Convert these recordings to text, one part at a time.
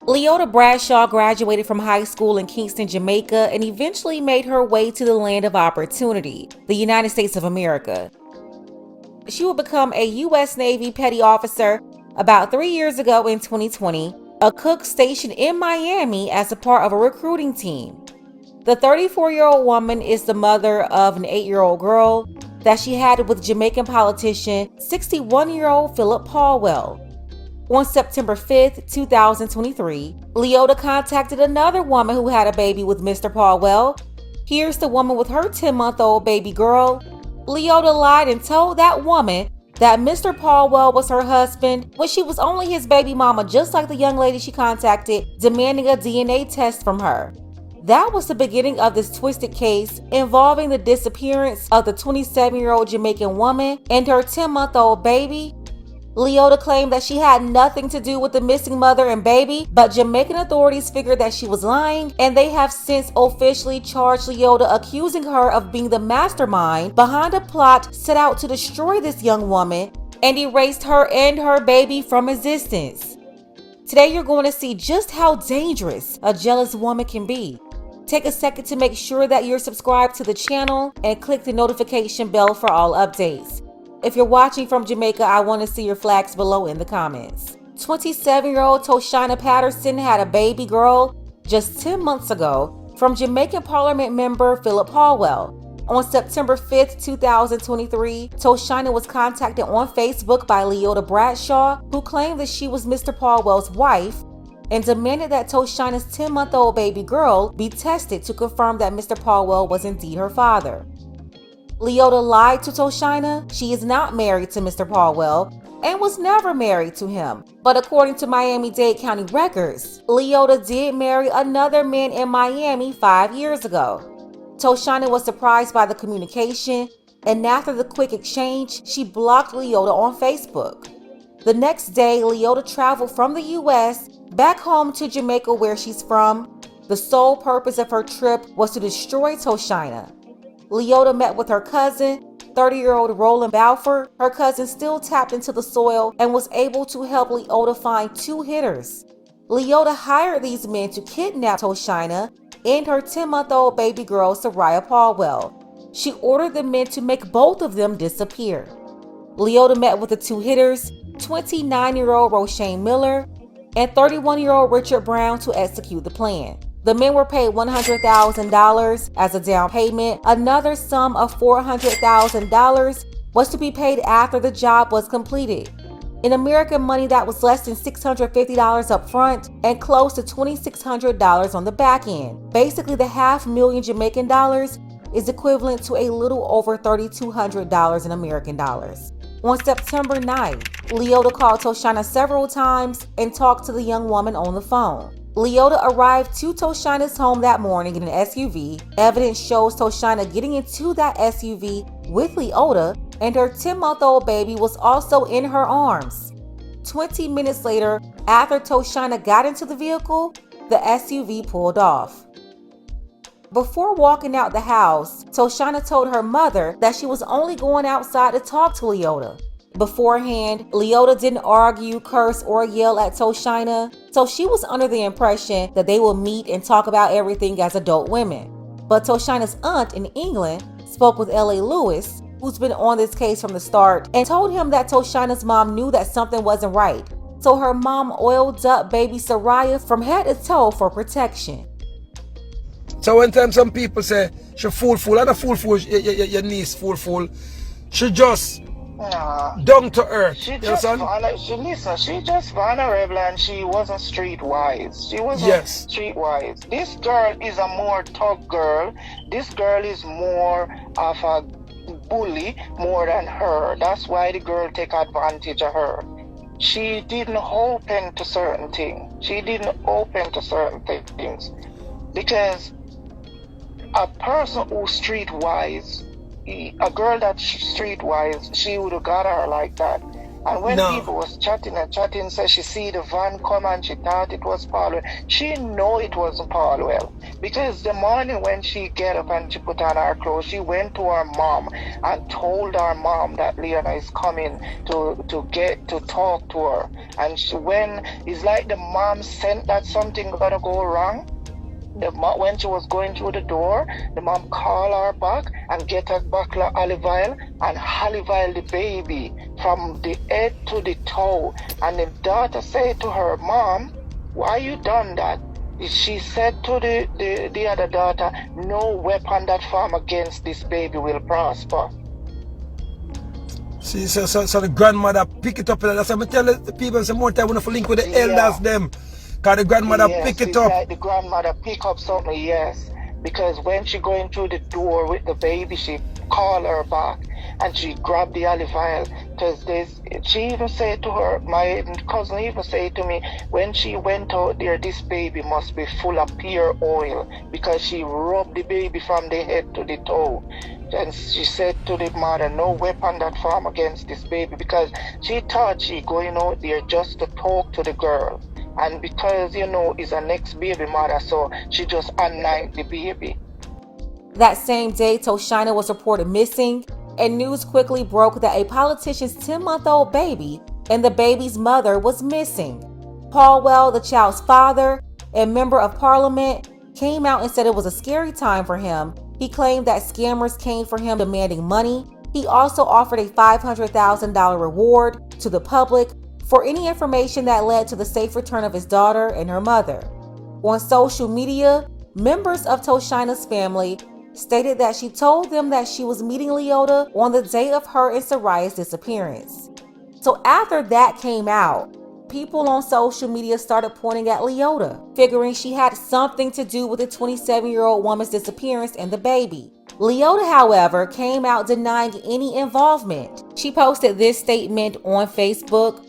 Leoda Bradshaw graduated from high school in Kingston, Jamaica, and eventually made her way to the land of opportunity, the United States of America. She would become a U.S. Navy petty officer about 3 years ago in 2020, a cook stationed in Miami as a part of a recruiting team. The 34-year-old woman is the mother of an 8-year-old girl that she had with Jamaican politician 61-year-old Philip Paulwell. On September 5th, 2023, Leoda contacted another woman who had a baby with Mr. Paulwell. Here's the woman with her 10-month-old baby girl. Leoda lied and told that woman that Mr. Paulwell was her husband when she was only his baby mama, just like the young lady she contacted, demanding a DNA test from her. That was the beginning of this twisted case involving the disappearance of the 27-year-old Jamaican woman and her 10-month-old baby. Leoda claimed that she had nothing to do with the missing mother and baby, but Jamaican authorities figured that she was lying, and they have since officially charged Leoda, accusing her of being the mastermind behind a plot set out to destroy this young woman and erased her and her baby from existence. Today you're going to see just how dangerous a jealous woman can be. Take a second to make sure that you're subscribed to the channel and click the notification bell for all updates. If you're watching from Jamaica, I want to see your flags below in the comments. 27-year-old Toshina Patterson had a baby girl just 10 months ago from Jamaican Parliament member Philip Paulwell. On September 5th, 2023, Toshina was contacted on Facebook by Leoda Bradshaw, who claimed that she was Mr. Paulwell's wife, and demanded that Toshina's 10-month-old baby girl be tested to confirm that Mr. Paulwell was indeed her father. Leoda lied to Toshina. She is not married to Mr. Paulwell and was never married to him. But according to Miami-Dade County records, Leoda did marry another man in Miami 5 years ago. Toshina was surprised by the communication, and after the quick exchange, she blocked Leoda on Facebook. The next day, Leoda traveled from the U.S. back home to Jamaica, where she's from. The sole purpose of her trip was to destroy Toshina. Leoda met with her cousin, 30-year-old Roland Balfour. Her cousin still tapped into the soil and was able to help Leoda find 2 hitters. Leoda hired these men to kidnap Toshina and her 10-month-old baby girl, Soraya Paulwell. She ordered the men to make both of them disappear. Leoda met with the 2 hitters, 29-year-old Roshane Miller and 31-year-old Richard Brown, to execute the plan. The men were paid $100,000 as a down payment. Another sum of $400,000 was to be paid after the job was completed. In American money, that was less than $650 up front and close to $2,600 on the back end. Basically, the $500,000 Jamaican dollars is equivalent to a little over $3,200 in American dollars. On September 9th, Leoda called Toshina several times and talked to the young woman on the phone. Leoda arrived to Toshina's home that morning in an SUV. Evidence shows Toshina getting into that SUV with Leoda, and her 10-month-old baby was also in her arms. 20 minutes later, after Toshina got into the vehicle, the SUV pulled off. Before walking out the house, Toshina told her mother that she was only going outside to talk to Leoda. Beforehand, Leoda didn't argue, curse, or yell at Toshina, so she was under the impression that they would meet and talk about everything as adult women. But Toshina's aunt in England spoke with L.A. Lewis, who's been on this case from the start, and told him that Toshina's mom knew that something wasn't right, so her mom oiled up baby Soraya from head to toe for protection. So one time some people say she fool, and a fool, your niece fool, she just down to earth. She just she just vulnerable, and she wasn't streetwise. She wasn't streetwise. This girl is a more tough girl. This girl is more of a bully more than her. That's why the girl take advantage of her. She didn't open to certain things. Because a person who's streetwise, a girl that's streetwise, she would have got her like that. And when people was chatting and chatting, so she see the van come and she thought it was Paulwell. She know it wasn't Paulwell. Because the morning when she get up and she put on her clothes, she went to her mom and told her mom that Leoda is coming to talk to her. And when it's like the mom sent that something gonna go wrong. When she was going through the door, the mom called her back and get a bottle of olive oil and olive oil the baby from the head to the toe. And the daughter said to her, "Mom, why you done that?" She said to the other daughter, "No weapon that form against this baby will prosper." See, so the grandmother pick it up. That's what I tell the people some more time when I link with the elders them. Cause the grandmother pick it up. Like the grandmother pick up something, yes. Because when she going through the door with the baby, she call her back and she grabbed the olive oil. Because she even said to her, my cousin even said to me, when she went out there, this baby must be full of pure oil because she rubbed the baby from the head to the toe. And she said to the mother, "No weapon that form against this baby," because she thought she going out there just to talk to the girl. And because, is a next baby mother, so she just anoint the baby. That same day, Toshina was reported missing, and news quickly broke that a politician's 10-month-old baby and the baby's mother was missing. Paulwell, the child's father and member of parliament, came out and said it was a scary time for him. He claimed that scammers came for him demanding money. He also offered a $500,000 reward to the public for any information that led to the safe return of his daughter and her mother. On social media, members of Toshina's family stated that she told them that she was meeting Leoda on the day of her and Soraya's disappearance. So after that came out, people on social media started pointing at Leoda, figuring she had something to do with the 27-year-old woman's disappearance and the baby. Leoda, however, came out denying any involvement. She posted this statement on Facebook.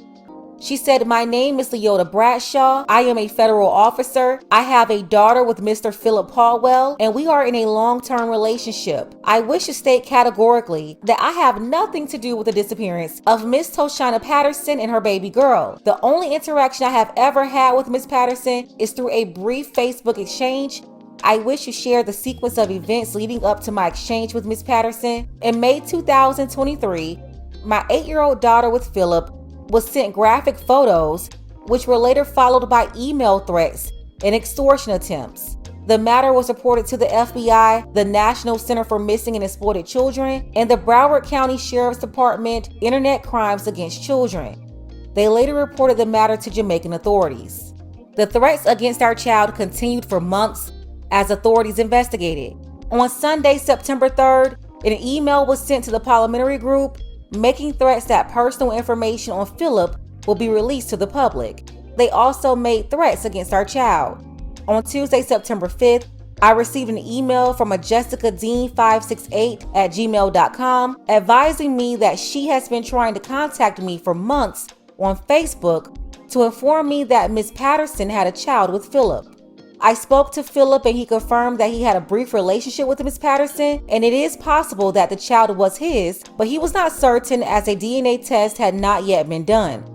She said, "My name is Leoda Bradshaw. I am a federal officer. I have a daughter with Mr. Philip Paulwell, and we are in a long-term relationship. I wish to state categorically that I have nothing to do with the disappearance of Miss Toshina Patterson and her baby girl. The only interaction I have ever had with Miss Patterson is through a brief Facebook exchange. I wish to share the sequence of events leading up to my exchange with Miss Patterson. In May 2023, my 8-year-old daughter with Philip was sent graphic photos, which were later followed by email threats and extortion attempts. The matter was reported to the FBI, the National Center for Missing and Exploited Children, and the Broward County Sheriff's Department Internet Crimes Against Children. They later reported the matter to Jamaican authorities. The threats against our child continued for months as authorities investigated. On Sunday, September 3rd, an email was sent to the parliamentary group making threats that personal information on Philip will be released to the public. They also made threats against our child. On Tuesday, September 5th, I received an email from a Jessica Dean 568@gmail.com advising me that she has been trying to contact me for months on Facebook to inform me that Miss Patterson had a child with Philip. I spoke to Philip and he confirmed that he had a brief relationship with Miss Patterson, and it is possible that the child was his, but he was not certain as a DNA test had not yet been done.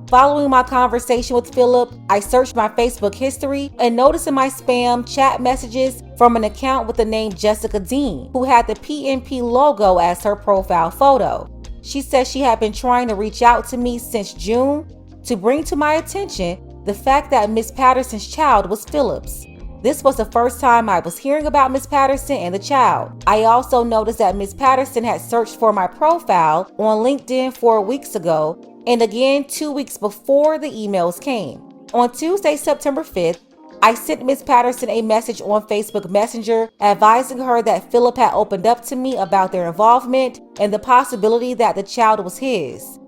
Following my conversation with Philip, I searched my Facebook history and noticed in my spam chat messages from an account with the name Jessica Dean, who had the PNP logo as her profile photo. She said she had been trying to reach out to me since June to bring to my attention the fact that Miss Patterson's child was Philip's. This was the first time I was hearing about Miss Patterson and the child. I also noticed that Miss Patterson had searched for my profile on LinkedIn 4 weeks ago and again 2 weeks before the emails came. On Tuesday, September 5th, I sent Miss Patterson a message on Facebook Messenger advising her that Philip had opened up to me about their involvement and the possibility that the child was his.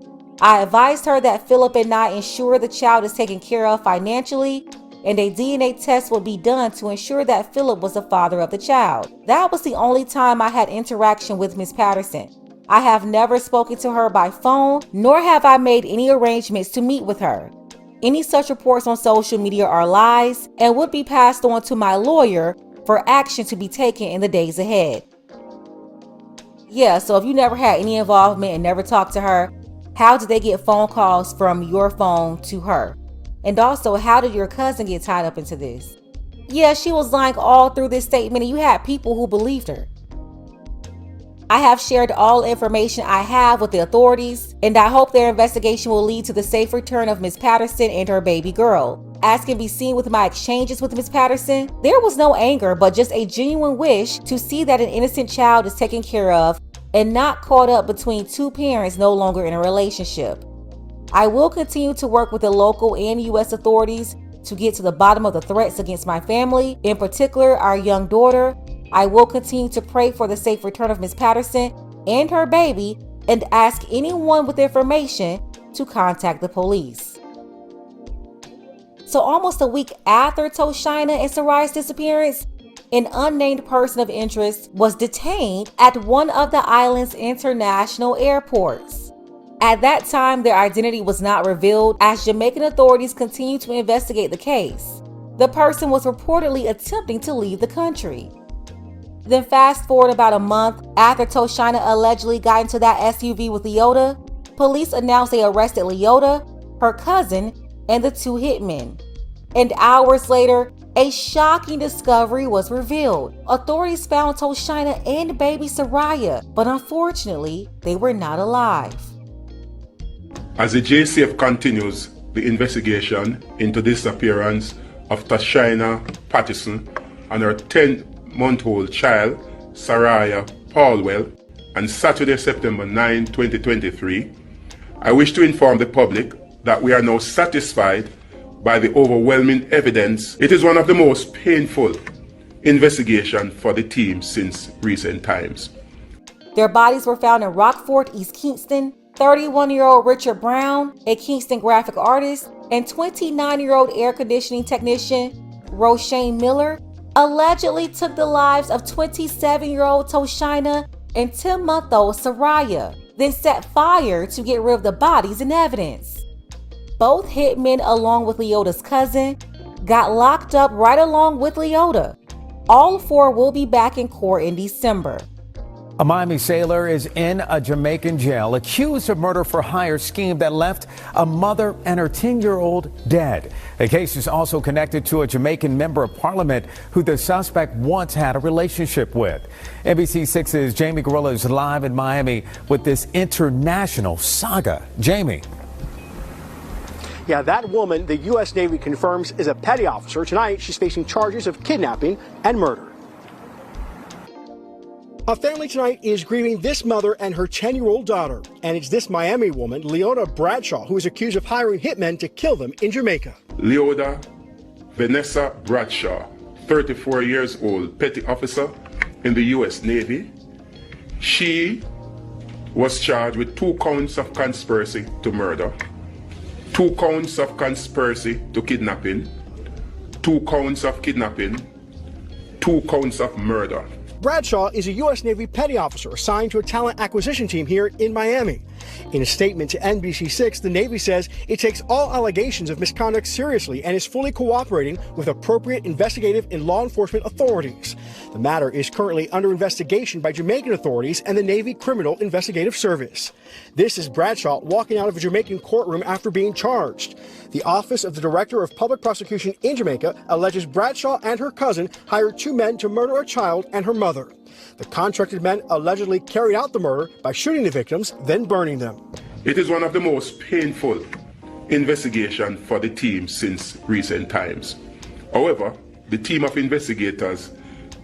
I advised her that Philip and I ensure the child is taken care of financially and a DNA test would be done to ensure that Philip was the father of the child. That was the only time I had interaction with Miss Patterson. I have never spoken to her by phone, nor have I made any arrangements to meet with her. Any such reports on social media are lies and would be passed on to my lawyer for action to be taken in the days ahead. Yeah, so if you never had any involvement and never talked to her, How did they get phone calls from your phone to her? And also, how did your cousin get tied up into this? Yeah, she was lying all through this statement and you had people who believed her. I have shared all information I have with the authorities, and I hope their investigation will lead to the safe return of Ms. Patterson and her baby girl. As can be seen with my exchanges with Ms. Patterson, there was no anger, but just a genuine wish to see that an innocent child is taken care of and not caught up between two parents no longer in a relationship. I will continue to work with the local and U.S. authorities to get to the bottom of the threats against my family, in particular our young daughter. I will continue to pray for the safe return of Ms. Patterson and her baby and ask anyone with information to contact the police. So almost a week after Toshina and Saraya's disappearance, an unnamed person of interest was detained at one of the island's international airports. At that time, their identity was not revealed as Jamaican authorities continued to investigate the case. The person was reportedly attempting to leave the country. Then fast forward about a month after Toshina allegedly got into that SUV with Leoda, police announced they arrested Leoda, her cousin, and the two hitmen. And hours later, a shocking discovery was revealed. Authorities found Toshina and baby Saraya, but unfortunately, they were not alive. As the JCF continues the investigation into the disappearance of Toshina Patterson and her 10-month-old child, Saraya Paulwell, on Saturday, September 9, 2023, I wish to inform the public that we are now satisfied by the overwhelming evidence. It is one of the most painful investigations for the team since recent times. Their bodies were found in Rockford, East Kingston. 31-year-old Richard Brown, a Kingston graphic artist, and 29-year-old air conditioning technician Roshane Miller allegedly took the lives of 27-year-old Toshina and 10-month-old Saraya, then set fire to get rid of the bodies and evidence. Both hitmen, along with Leoda's cousin, got locked up right along with Leoda. All four will be back in court in December. A Miami sailor is in a Jamaican jail accused of murder-for-hire scheme that left a mother and her 10-year-old dead. The case is also connected to a Jamaican member of parliament who the suspect once had a relationship with. NBC6's Jamie Gorilla is live in Miami with this international saga. Jamie. Yeah, that woman, the U.S. Navy confirms, is a petty officer. Tonight, she's facing charges of kidnapping and murder. A family tonight is grieving this mother and her 10-year-old daughter. And it's this Miami woman, Leoda Bradshaw, who is accused of hiring hitmen to kill them in Jamaica. Leoda Vanessa Bradshaw, 34 years old, petty officer in the U.S. Navy. She was charged with 2 counts of conspiracy to murder, 2 counts of conspiracy to kidnapping, 2 counts of kidnapping, 2 counts of murder. Bradshaw is a U.S. Navy petty officer assigned to a talent acquisition team here in Miami. In a statement to NBC6, the Navy says it takes all allegations of misconduct seriously and is fully cooperating with appropriate investigative and law enforcement authorities. The matter is currently under investigation by Jamaican authorities and the Navy Criminal Investigative Service. This is Bradshaw walking out of a Jamaican courtroom after being charged. The Office of the Director of Public Prosecution in Jamaica alleges Bradshaw and her cousin hired 2 men to murder a child and her mother. The contracted men allegedly carried out the murder by shooting the victims, then burning them. It is one of the most painful investigations for the team since recent times. However, the team of investigators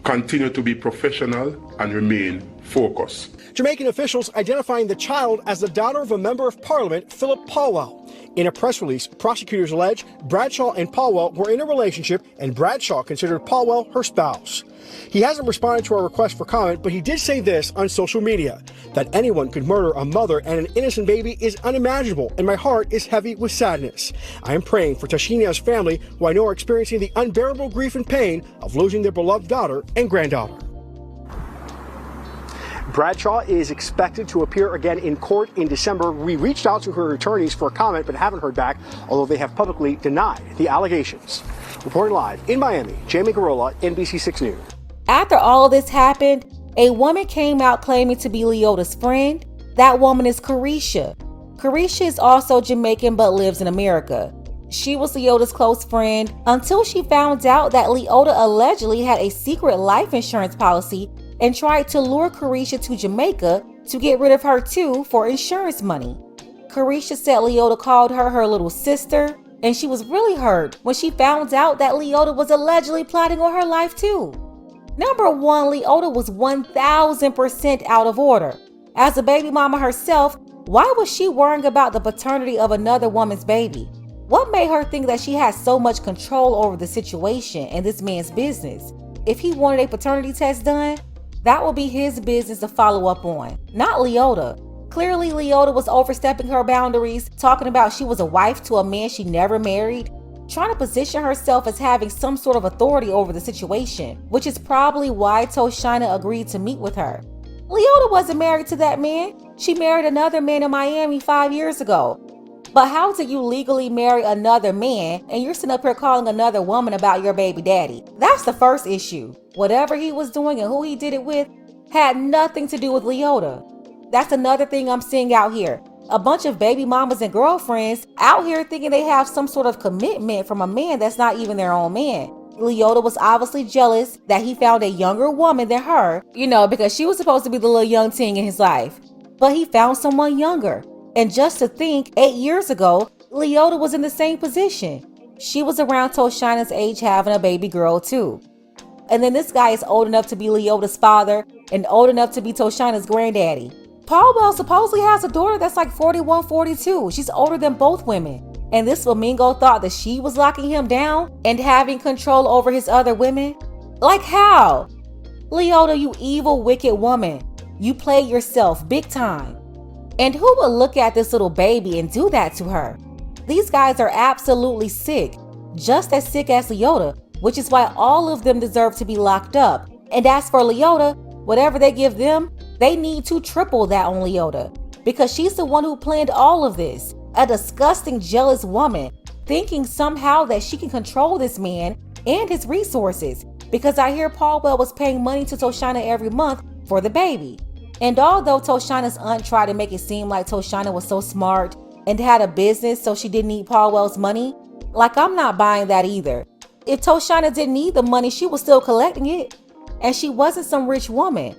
continue to be professional and remain focused. Jamaican officials identifying the child as the daughter of a member of parliament, Philip Paulwell. In a press release, prosecutors allege Bradshaw and Paulwell were in a relationship and Bradshaw considered Paulwell her spouse. He hasn't responded to our request for comment, but he did say this on social media, that anyone could murder a mother and an innocent baby is unimaginable, and my heart is heavy with sadness. I am praying for Toshina's family, who I know are experiencing the unbearable grief and pain of losing their beloved daughter and granddaughter. Bradshaw is expected to appear again in court in December. We reached out to her attorneys for a comment but haven't heard back, although they have publicly denied the allegations. Reporting live in Miami, Jamie Gorilla, NBC6 News. After all of this happened, a woman came out claiming to be Leoda's friend. That woman is Carisha. Carisha is also Jamaican but lives in America. She was Leoda's close friend until she found out that Leoda allegedly had a secret life insurance policy and tried to lure Carisha to Jamaica to get rid of her too for insurance money. Carisha said Leoda called her her little sister, and she was really hurt when she found out that Leoda was allegedly plotting on her life too. Number one, Leoda was 1000% out of order. As a baby mama herself, why was she worrying about the paternity of another woman's baby? What made her think that she had so much control over the situation and this man's business? If he wanted a paternity test done, that would be his business to follow up on, not Leoda. Clearly, Leoda was overstepping her boundaries, talking about she was a wife to a man she never married, trying to position herself as having some sort of authority over the situation, which is probably why Toshina agreed to meet with her. Leoda wasn't married to that man. She married another man in Miami 5 years ago. But how do you legally marry another man and you're sitting up here calling another woman about your baby daddy? That's the first issue. Whatever he was doing and who he did it with had nothing to do with Leoda. That's another thing I'm seeing out here. A bunch of baby mamas and girlfriends out here thinking they have some sort of commitment from a man that's not even their own man. Leoda was obviously jealous that he found a younger woman than her, because she was supposed to be the little young teen in his life. But he found someone younger. And just to think, 8 years ago, Leoda was in the same position. She was around Toshina's age having a baby girl too. And then this guy is old enough to be Leoda's father and old enough to be Toshina's granddaddy. Paul Well supposedly has a daughter that's like 41, 42. She's older than both women. And this flamingo thought that she was locking him down and having control over his other women? Like how? Leoda, you evil, wicked woman. You played yourself big time. And who would look at this little baby and do that to her? These guys are absolutely sick, just as sick as Leoda, which is why all of them deserve to be locked up. And as for Leoda, whatever they give them, they need to triple that on Leoda, because she's the one who planned all of this. A disgusting, jealous woman, thinking somehow that she can control this man and his resources, because I hear Paul Well was paying money to Toshina every month for the baby. And although Toshina's aunt tried to make it seem like Toshina was so smart and had a business so she didn't need Paul Well's money, I'm not buying that either. If Toshina didn't need the money, she was still collecting it. And she wasn't some rich woman.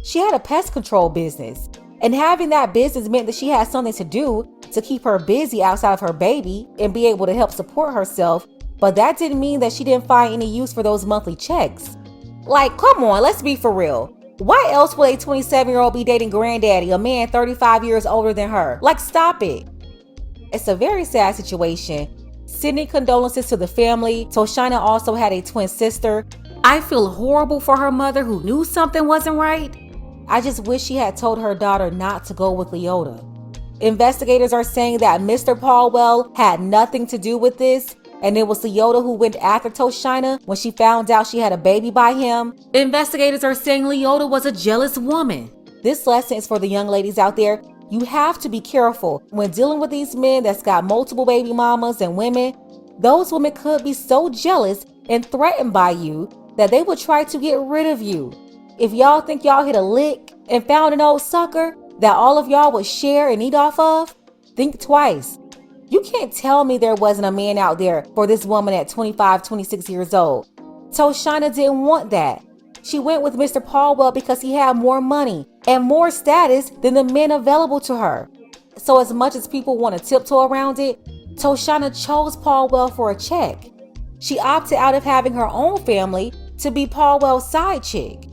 She had a pest control business. And having that business meant that she had something to do to keep her busy outside of her baby and be able to help support herself. But that didn't mean that she didn't find any use for those monthly checks. Come on, let's be for real. Why else would a 27-year-old be dating granddaddy, a man 35 years older than her? Stop it. It's a very sad situation. Sending condolences to the family. Toshina also had a twin sister. I feel horrible for her mother who knew something wasn't right. I just wish she had told her daughter not to go with Leoda. Investigators are saying that Mr. Paul Well had nothing to do with this, and it was Leoda who went after Toshina when she found out she had a baby by him. Investigators are saying Leoda was a jealous woman. This lesson is for the young ladies out there. You have to be careful when dealing with these men that's got multiple baby mamas and women. Those women could be so jealous and threatened by you that they would try to get rid of you. If y'all think y'all hit a lick and found an old sucker that all of y'all would share and eat off of, think twice. You can't tell me there wasn't a man out there for this woman at 25, 26 years old. Toshina didn't want that. She went with Mr. Paul Well because he had more money and more status than the men available to her. So as much as people want to tiptoe around it, Toshina chose Paul Well for a check. She opted out of having her own family to be Paul Well's side chick.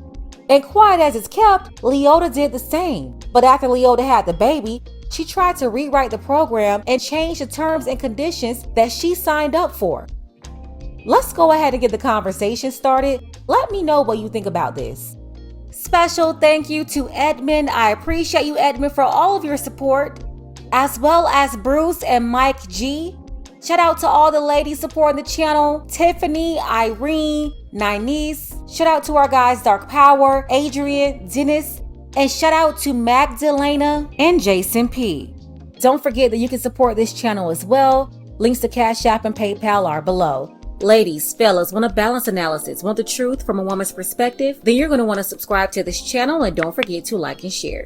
And quiet as it's kept, Leoda did the same. But after Leoda had the baby, she tried to rewrite the program and change the terms and conditions that she signed up for. Let's go ahead and get the conversation started. Let me know what you think about this. Special thank you to Edmund. I appreciate you, Edmund, for all of your support, as well as Bruce and Mike G. Shout out to all the ladies supporting the channel: Tiffany, Irene, Ninese. Shout out to our guys Dark Power, Adrian, Dennis, and shout out to Magdalena and Jason P. Don't forget that you can support this channel as well. Links to Cash App and PayPal are below. Ladies, fellas, want a balanced analysis, want the truth from a woman's perspective? Then you're going to want to subscribe to this channel, and don't forget to like and share.